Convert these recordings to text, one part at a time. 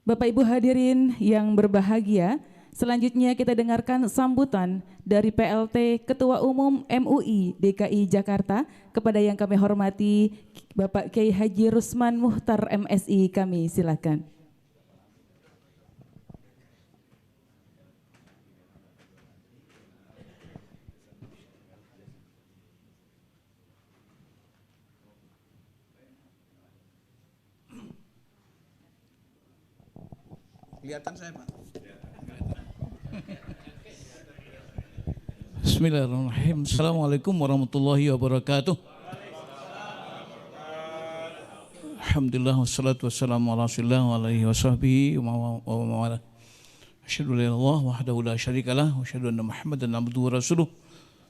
Bapak Ibu hadirin yang berbahagia, selanjutnya kita dengarkan sambutan dari PLT Ketua Umum MUI DKI Jakarta kepada yang kami hormati Bapak Kiai Haji Rusman Muhtar MSI, kami silakan. Kelihatan saya, Pak? Bismillahirrahmanirrahim. Assalamualaikum warahmatullahi wabarakatuh. Alhamdulillah wassalatu wassalamu ala rasulillah wa alihi wa sahbihi wa mawala. Asyhadu an la ilaha illallah wahdahu la syarikalah wa asyhadu anna Muhammadan abduhu wa rasuluh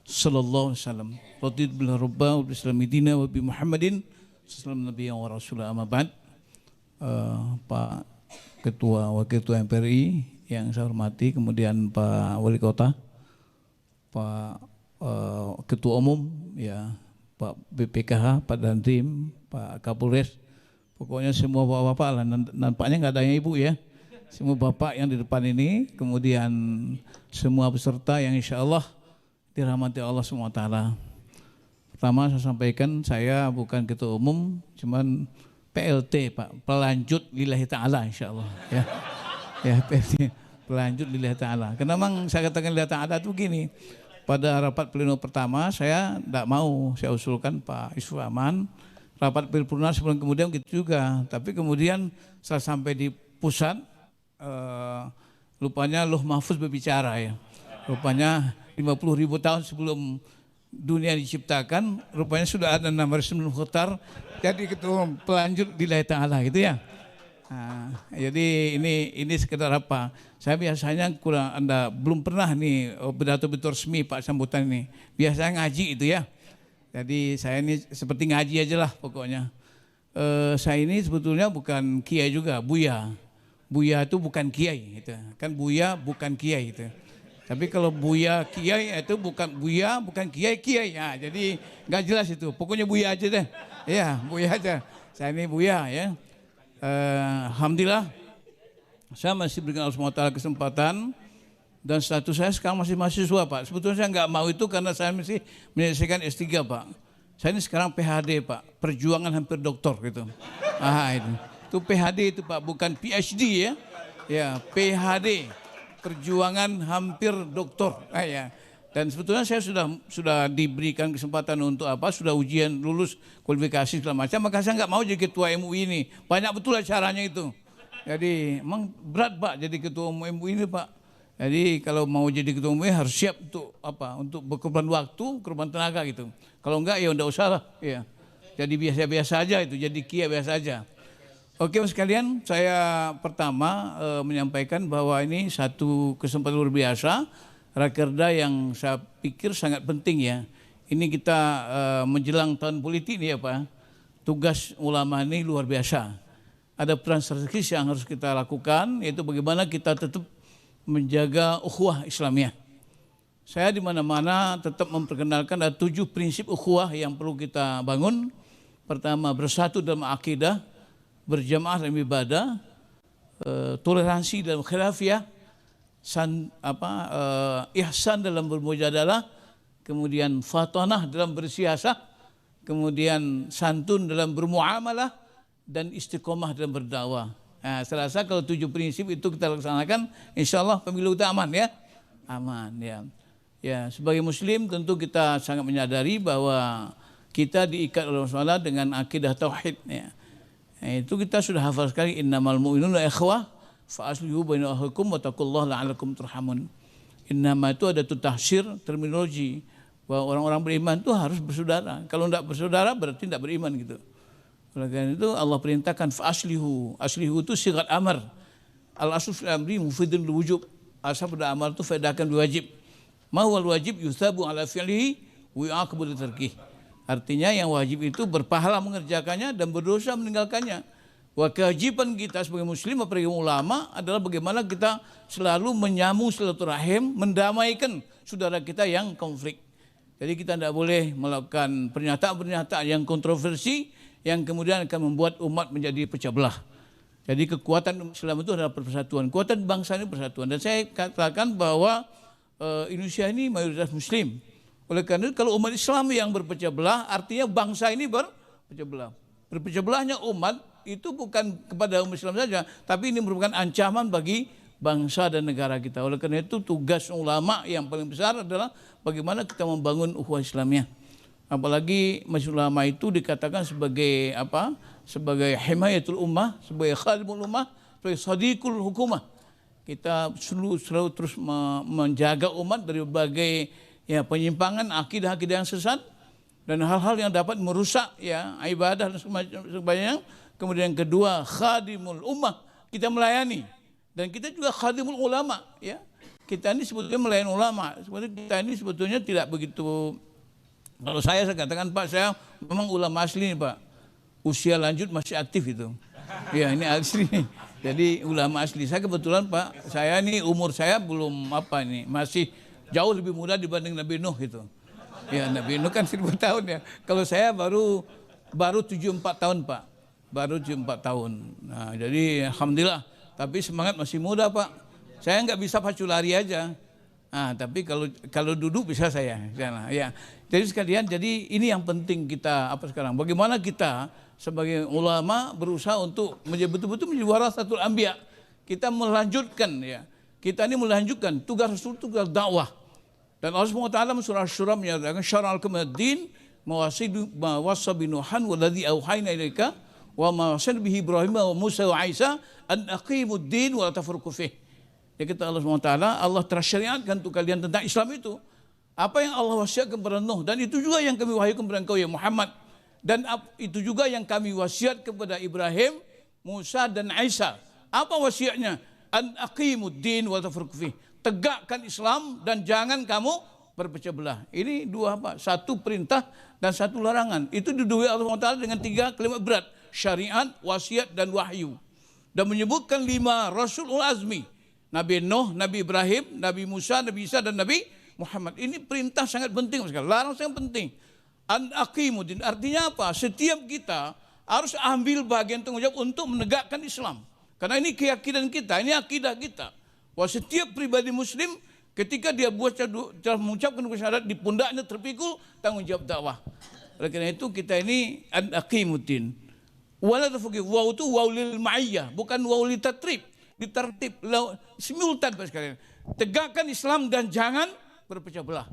sallallahu alaihi wasallam. Raditu billahi rabba wa bil islami dina wa bi Muhammadin sallallahu nabiyyan wa rasulah, amma ba'd. Pak Ketua Wakil Ketua MPRI yang saya hormati, kemudian Pak Wali Kota, Pak Ketua Umum, ya, Pak BPKH, Pak Dandim, Pak Kapolres, pokoknya semua bapak-bapak lah, nampaknya nggak ada yang ibu ya, semua bapak yang di depan ini, kemudian semua peserta yang insya Allah dirahmati Allah SWT. Pertama saya sampaikan, saya bukan Ketua Umum, cuman PLT, Pak, pelanjut lillahi ta'ala insyaallah ya. Ya, PLT pelanjut lillahi ta'ala. Karena memang saya katakan lillahi ta'ala itu gini. Pada rapat pleno pertama saya tidak mau, saya usulkan Pak Yusuf Aman. Rapat paripurna sebulan kemudian gitu juga. Tapi kemudian setelah sampai di pusat lupanya Lauh Mahfuz berbicara ya. Rupanya 50.000 tahun sebelum dunia diciptakan, rupanya sudah ada nama Rasulullah Mukhtar jadi ketua pelanjut lillahi ta'ala gitu ya. Nah, jadi ini sekedar apa? Saya biasanya belum pernah nih pidato resmi Pak sambutan ini. Biasanya ngaji itu ya. Jadi saya ini seperti ngaji aja lah pokoknya. Saya ini sebetulnya bukan kiai juga, buya. Buya itu bukan kiai gitu. Kan buya bukan kiai itu. Tapi kalau buya kiai itu bukan buya, bukan kiai kiai. Ya, jadi nggak jelas itu. Pokoknya buya aja deh. Ya, buya aja. Saya ini buya ya. Alhamdulillah saya masih berikan Allah SWT kesempatan dan status saya sekarang masih mahasiswa, Pak. Sebetulnya saya nggak mau itu karena saya masih menyelesaikan S3, Pak. Saya ini sekarang PhD, Pak. Perjuangan hampir doktor gitu. Itu PhD itu, Pak, bukan PhD ya. Ya, PhD. Perjuangan hampir doktor, ya. Dan sebetulnya saya sudah diberikan kesempatan untuk apa, sudah ujian lulus kualifikasi segala macam, maka saya nggak mau jadi ketua MUI ini. Banyak betul caranya itu. Jadi emang berat, Pak, jadi ketua MUI ini, Pak. Jadi kalau mau jadi ketua MUI harus siap untuk apa? Untuk berkorban waktu, korban tenaga gitu. Kalau enggak ya udah usah lah, ya. Jadi biasa-biasa aja itu, jadi kiai biasa aja. Oke, Mas sekalian, saya pertama menyampaikan bahwa ini satu kesempatan luar biasa, rakerda yang saya pikir sangat penting ya. Ini kita menjelang tahun politik nih ya, Pak. Tugas ulama ini luar biasa. Ada peran strategis yang harus kita lakukan, yaitu bagaimana kita tetap menjaga ukhuwah Islamiyah. Saya di mana-mana tetap memperkenalkan ada 7 prinsip ukhuwah yang perlu kita bangun. Pertama, bersatu dalam akidah, berjamaah dalam ibadah, toleransi dalam khilafiyah, ihsan dalam bermujadalah, kemudian fatanah dalam bersiasah, kemudian santun dalam bermuamalah, dan istiqomah dalam berdakwah. Nah, saya rasa kalau 7 prinsip itu kita laksanakan, insya Allah pemilu kita aman ya, aman ya. Ya, sebagai Muslim tentu kita sangat menyadari bahwa kita diikat oleh Allah dengan akidah tauhid ya. Nah, itu kita sudah hafal sekali, innamal mu'minuna ikhwah fa aslihu baina akhikum wattaqullaha la'allakum turhamun. Innama itu ada tahsir terminologi bahwa orang-orang beriman itu harus bersaudara. Kalau tidak bersaudara berarti tidak beriman gitu. Oleh karena itu Allah perintahkan fa aslihu. Aslihu itu sigat amar. Al aslu fil amri mufidun wujub. Asal pada amal itu faedahkan wajib. Ma wal wajib yusabu ala fi'lihi wa yu'aqabu li tarkih. Artinya yang wajib itu berpahala mengerjakannya dan berdosa meninggalkannya. Wah, kewajiban kita sebagai Muslim, apalagi ulama, adalah bagaimana kita selalu menyambung silaturahim, mendamaikan saudara kita yang konflik. Jadi kita tidak boleh melakukan pernyataan-pernyataan yang kontroversi, yang kemudian akan membuat umat menjadi pecah belah. Jadi kekuatan Islam itu adalah persatuan, kekuatan bangsa ini persatuan. Dan saya katakan bahwa Indonesia ini mayoritas Muslim. Oleh karena itu kalau umat Islam yang berpecah belah, artinya bangsa ini berpecah belah. Berpecah belahnya umat itu bukan kepada umat Islam saja, tapi ini merupakan ancaman bagi bangsa dan negara kita. Oleh karena itu tugas ulama yang paling besar adalah bagaimana kita membangun ukhuwah Islamiyah. Apalagi majelis ulama itu dikatakan sebagai apa? Sebagai himayatul ummah, sebagai khadimul ummah, sebagai sadiqul hukumah. Kita selalu terus menjaga umat dari berbagai ya penyimpangan akidah-akidah yang sesat dan hal-hal yang dapat merusak ya ibadah dan sebagainya. Kemudian yang kedua, khadimul ummah, kita melayani. Dan kita juga khadimul ulama ya. Kita ini sebetulnya melayani ulama. Sebetulnya kita ini sebetulnya tidak begitu. Kalau saya katakan Pak, saya memang ulama asli nih Pak. Usia lanjut masih aktif itu. Ya ini asli. Jadi ulama asli. Saya kebetulan Pak, saya ini umur saya belum apa nih, masih jauh lebih muda dibanding Nabi Nuh gitu. Ya Nabi Nuh kan 1000 tahun ya. Kalau saya baru 74 tahun Pak. Baru 74 tahun. Nah, jadi alhamdulillah. Tapi semangat masih muda Pak. Saya nggak bisa pacu lari aja. Nah, tapi kalau duduk bisa saya. Ya. Jadi sekalian, jadi ini yang penting kita apa sekarang. Bagaimana kita sebagai ulama berusaha untuk betul-betul menjadi warasatul anbiya. Kita melanjutkan ya. Kita ini melanjutkan tugas Rasul, tugas dakwah. Dan Allah SWT surah Asy-Syura menyatakan syara'al kumadin mawassa binuhan waladzi auhayna ilaika wa ma wasana bihi Ibrahim wa Musa wa Isa an aqimud din wa la tafarraqu fihi. Ya kata Allah SWT, Allah telah syariatkan untuk kalian tentang Islam itu. Apa yang Allah wasiatkan kepada Nuh, dan itu juga yang kami wahyukan kepada engkau ya Muhammad. Dan itu juga yang kami wasiat kepada Ibrahim, Musa dan Isa. Apa wasiatnya? An aqimud din wa tafarraqu fihi. Tegakkan Islam dan jangan kamu berpecah belah. Ini dua apa? Satu perintah dan satu larangan. Itu didukung Allah SWT dengan 3 kalimat berat. Syariat, wasiat dan wahyu. Dan menyebutkan 5 Rasulul Azmi. Nabi Nuh, Nabi Ibrahim, Nabi Musa, Nabi Isa dan Nabi Muhammad. Ini perintah sangat penting sekali. Larang sangat penting. An aqimuddin artinya apa? Setiap kita harus ambil bagian tanggung jawab untuk menegakkan Islam. Karena ini keyakinan kita, ini akidah kita. Bahwa setiap pribadi muslim ketika dia telah mengucapkan syahadat di pundaknya terpikul tanggung jawab dakwah. Oleh karena itu kita ini an aqimuddin. Wala tafuqih, waw itu waw lil ma'iyah, bukan waw li tatrib. Ditertib simultan Pak sekalian. Tegakkan Islam dan jangan berpecah belah.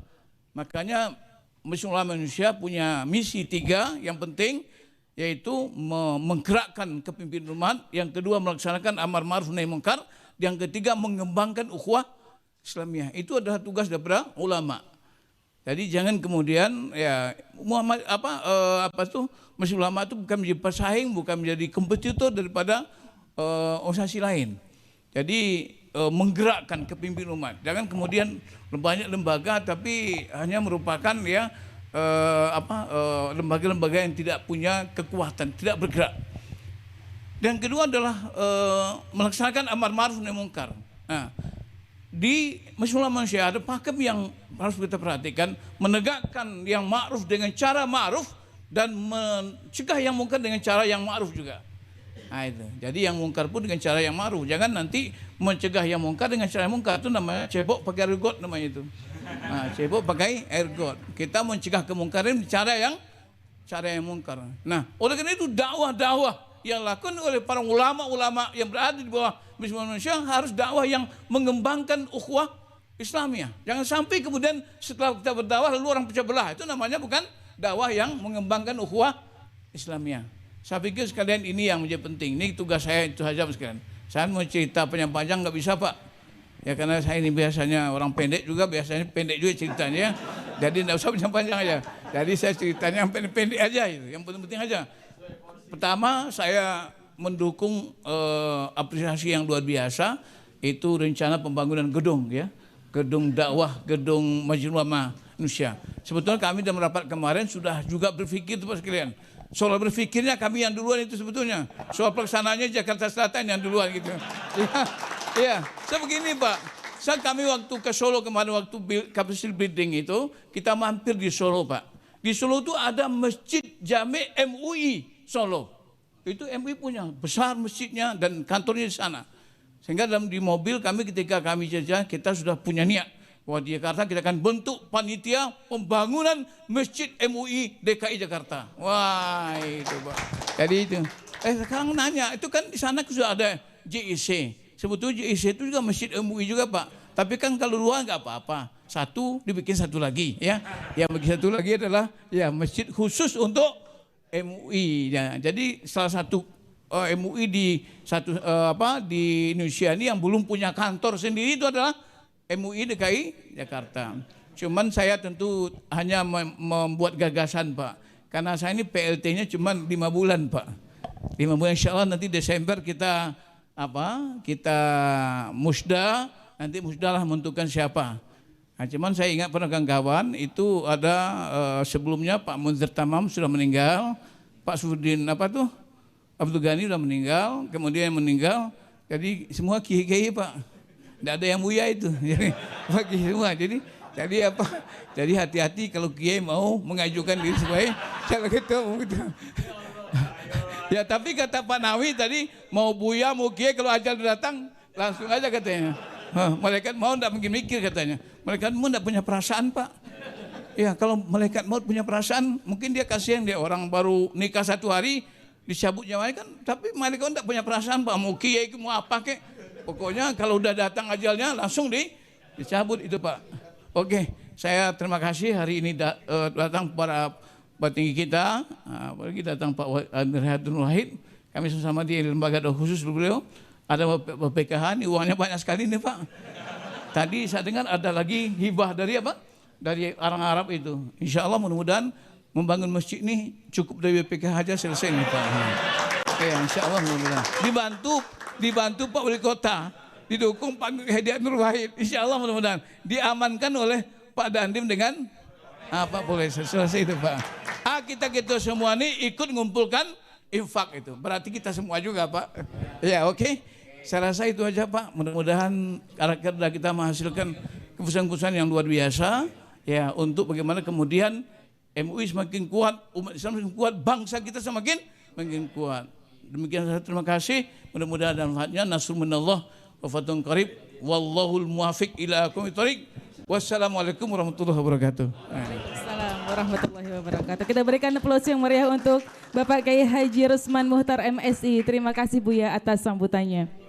Makanya Majelis Ulama Indonesia punya misi 3 yang penting, yaitu menggerakkan kepemimpinan umat, yang kedua melaksanakan amar ma'ruf nahi munkar, yang ketiga mengembangkan ukhuwah Islamiyah. Itu adalah tugas daripada ulama. Jadi jangan kemudian ya Muhammad Majelis Ulama itu bukan menjadi pesaing, bukan menjadi kompetitor daripada organisasi lain. Jadi menggerakkan kepemimpinan umat. Jangan kemudian banyak lembaga tapi hanya merupakan ya lembaga-lembaga yang tidak punya kekuatan, tidak bergerak. Dan kedua adalah melaksanakan amar ma'ruf nahi munkar. Nah, di Majelis Ulama Indonesia ada pakem yang harus kita perhatikan, menegakkan yang ma'ruf dengan cara ma'ruf dan mencegah yang munkar dengan cara yang ma'ruf juga. Nah, itu. Jadi yang mungkar pun dengan cara yang ma'ruf. Jangan nanti mencegah yang mungkar dengan cara yang mungkar. Itu namanya cebok pakai air got namanya itu. Nah, cebok pakai air got. Kita mencegah kemungkaran dengan cara yang mungkar. Nah, oleh karena itu dakwah-dakwah yang dilakukan oleh para ulama-ulama yang berada di bawah Majelis Ulama Indonesia harus dakwah yang mengembangkan ukhuwah Islamiyah. Jangan sampai kemudian setelah kita berdakwah lalu orang pecah belah. Itu namanya bukan dakwah yang mengembangkan ukhuwah Islamiyah. Saya pikir sekalian ini yang menjadi penting. Ini tugas saya itu saja sekalian. Saya mau cerita panjang-panjang nggak bisa Pak. Ya karena saya ini biasanya orang pendek juga, biasanya pendek juga ceritanya. Jadi nggak usah panjang-panjang aja. Jadi saya ceritanya yang pendek aja itu, yang penting-penting aja. Pertama saya mendukung apresiasi yang luar biasa itu rencana pembangunan gedung ya. Gedung dakwah, gedung Majelis Ulama Indonesia. Sebetulnya kami dalam rapat kemarin sudah juga berpikir itu Pak sekalian. Soal berpikirnya kami yang duluan itu sebetulnya. Soal pelaksanaannya Jakarta Selatan yang duluan gitu. Ya, sebegini Pak. Saat kami waktu ke Solo kemarin waktu Capitol Building itu, kita mampir di Solo Pak. Di Solo itu ada Masjid Jami' MUI Solo. itu MUI punya, besar masjidnya dan kantornya di sana. Sehingga di mobil kami ketika kami jajah, kita sudah punya niat bahwa di Jakarta kita akan bentuk panitia pembangunan Masjid MUI DKI Jakarta. Wah itu Pak. Jadi itu. Sekarang nanya, itu kan di sana sudah ada JIC. Sebetulnya JIC itu juga Masjid MUI juga Pak. Tapi kan kalau dua nggak apa-apa. Satu dibikin satu lagi ya. Yang bikin satu lagi adalah ya masjid khusus untuk MUI. Ya. Jadi salah satu MUI di di Indonesia ini yang belum punya kantor sendiri itu adalah MUI DKI Jakarta. Cuman saya tentu hanya membuat gagasan Pak. Karena saya ini PLT-nya cuma 5 bulan Pak. 5 bulan insya Allah nanti Desember kita musda, nanti musda lah menentukan siapa. Nah, cuman saya ingat pernah kawan itu ada sebelumnya Pak Munzir Tamam sudah meninggal, Pak Sudin Abdul Ghani sudah meninggal, kemudian meninggal, jadi semua kiai-kiai Pak, tidak ada yang mulia itu, jadi bagi semua, jadi hati-hati kalau kiai mau mengajukan diri sebagai calon ketua umum gitu. Ya tapi kata Pak Nawi tadi mau buya mau kiai kalau ajal datang langsung aja katanya. Malaikat mau tidak mungkin mikir katanya. Malaikat mau tidak punya perasaan Pak. Ya kalau malaikat maut punya perasaan mungkin dia kasihan dia orang baru nikah 1 hari dicabut nyawanya kan. Tapi malaikat tidak punya perasaan Pak. Mau kiai mau apa kek. Pokoknya kalau udah datang ajalnya langsung dicabut itu Pak. Oke, saya terima kasih hari ini datang para petinggi kita, apalagi datang Pak Adrianul Wahid. Kami sama-sama di lembaga khusus beliau. Ada BPKH, ini uangnya banyak sekali nih Pak. Tadi saya dengar ada lagi hibah dari dari orang Arab itu. Insya Allah mudah-mudahan membangun masjid ini cukup dari BPKH aja selesai nih Pak. Ya, insya Allah mudah-mudahan. Dibantu Pak Wali Kota, didukung Pak Hediatul Wahid. Insya Allah mudah-mudahan diamankan oleh Pak Dandim dengan Pak Polres. Selesai itu Pak. Kita semua ini ikut mengumpulkan infak itu. Berarti kita semua juga Pak. Ya oke. Saya rasa itu aja Pak. Mudah-mudahan karakter kita menghasilkan keputusan-keputusan yang luar biasa. Ya untuk bagaimana kemudian MUI semakin kuat, umat Islam semakin kuat, bangsa kita semakin kuat. Demikian saya terima kasih. Mudah-mudahan ada manfaatnya. Nasrun minallah wa fathun qarib. Wallahul muwafiq ila aqwamit thoriq. Wassalamualaikum warahmatullahi wabarakatuh. Assalamualaikum warahmatullahi wabarakatuh. Kita berikan aplaus yang meriah untuk Bapak Kiai Haji Rusman Muhtar MSI. Terima kasih Buya atas sambutannya.